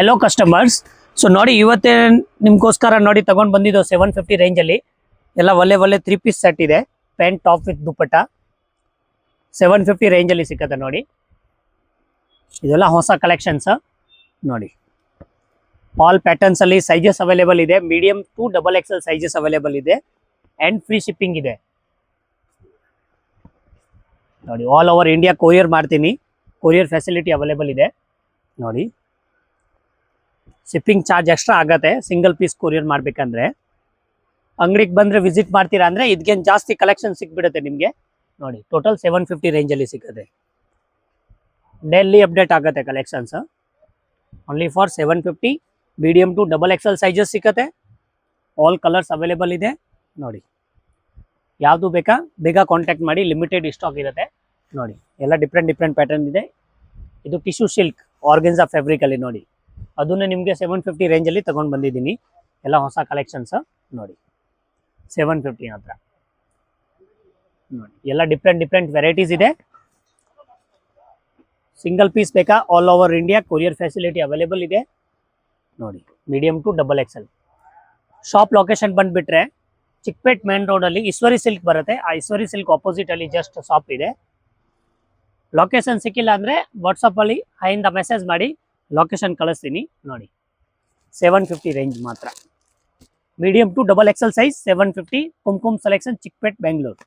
Hello customers. So ನೋಡಿ, ಇವತ್ತೇ ನಿಮ್ಗೋಸ್ಕರ ನೋಡಿ ತಗೊಂಡು ಬಂದಿದ್ದು 750 ರೇಂಜಲ್ಲಿ ಎಲ್ಲ ಒಳ್ಳೆ 3 ಪೀಸ್ ಸೆಟ್ ಇದೆ. ಪ್ಯಾಂಟ್ ಟಾಪ್ ವಿತ್ ದುಪ್ಪಟ್ಟ 750 ರೇಂಜಲ್ಲಿ ಸಿಕ್ಕತ್ತೆ ನೋಡಿ. ಇದೆಲ್ಲ ಹೊಸ ಕಲೆಕ್ಷನ್ಸ್ ನೋಡಿ. ಆಲ್ ಪ್ಯಾಟರ್ನ್ಸ್ ಅಲ್ಲಿ ಸೈಜಸ್ ಅವೈಲೇಬಲ್ ಇದೆ. Medium to XXL sizes available ಇದೆ ಅಂಡ್ ಫ್ರೀ ಶಿಪ್ಪಿಂಗ್ ಇದೆ ನೋಡಿ. ಆಲ್ ಓವರ್ ಇಂಡಿಯಾ ಕೊರಿಯರ್ ಮಾಡ್ತೀನಿ. ಕೊರಿಯರ್ ಫೆಸಿಲಿಟಿ ಅವೈಲೇಬಲ್ ಇದೆ ನೋಡಿ. ಶಿಪ್ಪಿಂಗ್ ಚಾರ್ಜ್ ಎಕ್ಸ್ಟ್ರಾ ಆಗತ್ತೆ ಸಿಂಗಲ್ ಪೀಸ್ ಕೊರಿಯರ್ ಮಾಡ್ಬೇಕಂದ್ರೆ. ಅಂಗಡಿಗೆ ಬಂದ್ರೆ ವಿಸಿಟ್ ಮಾಡ್ತೀರಾ ಅಂದ್ರೆ ಇದಕ್ಕೇನು ಜಾಸ್ತಿ ಕಲೆಕ್ಷನ್ ಸಿಕ್ಬಿಡುತ್ತೆ ನಿಮಗೆ ನೋಡಿ. ಟೋಟಲ್ 750 ರೇಂಜಲ್ಲಿ ಸಿಗುತ್ತೆ. ಡೈಲಿ ಅಪ್ಡೇಟ್ ಆಗುತ್ತೆ collections. Only for 750. Medium to XXL sizes ಸಿಕ್ಕತ್ತೆ. ಆಲ್ ಕಲರ್ಸ್ ಅವೈಲೇಬಲ್ ಇದೆ ನೋಡಿ. ಯಾವುದು ಬೇಕಾ ಬೇಗ ಕಾಂಟ್ಯಾಕ್ಟ್ ಮಾಡಿ. ಲಿಮಿಟೆಡ್ ಸ್ಟಾಕ್ ಇರುತ್ತೆ ನೋಡಿ. ಎಲ್ಲ ಡಿಫ್ರೆಂಟ್ ಪ್ಯಾಟರ್ನ್ ಇದೆ. ಇದು ಟಿಶ್ಯೂ ಸಿಲ್ಕ್ ಆರ್ಗೆನ್ಸಾ ಫ್ಯಾಬ್ರಿಕ್ ಅಲ್ಲಿ ನೋಡಿ. ಅದನ್ನ ನಿಮಗೆ 750 ರೇಂಜಲ್ಲಿ ತಗೊಂಡು ಬಂದಿದ್ದೀನಿ. ಎಲ್ಲ ಹೊಸ ಕಲೆಕ್ಷನ್ಸ್ ನೋಡಿ. 750 ಹತ್ರ ನೋಡಿ. ಎಲ್ಲ ಡಿಫ್ರೆಂಟ್ ವೆರೈಟೀಸ್ ಇದೆ. ಸಿಂಗಲ್ ಪೀಸ್ ಬೇಕಾ all over India courier facility available ಇದೆ ನೋಡಿ. Medium to XXL. Shop location ಬಂದುಬಿಟ್ರೆ ಚಿಕ್ಕಪೇಟ್ ಮೇನ್ ರೋಡಲ್ಲಿ ಈಶ್ವರಿ ಸಿಲ್ಕ್ ಬರುತ್ತೆ. ಆ ಈಶ್ವರಿ ಸಿಲ್ಕ್ ಆಪೋಸಿಟ್ ಅಲ್ಲಿ ಜಸ್ಟ್ ಶಾಪ್ ಇದೆ. ಲೊಕೇಶನ್ ಸಿಕ್ಕಿಲ್ಲ ಅಂದರೆ ವಾಟ್ಸಪ್ಪಲ್ಲಿ ಹೈಯಿಂದ ಮೆಸೇಜ್ ಮಾಡಿ ಲೊಕೇಶನ್ ಕಳಿಸ್ತೀನಿ ನೋಡಿ. 750 ರೇಂಜ್ ಮಾತ್ರ. Medium to XXL size 750. Kumkum selection, Chickpet, Bengaluru.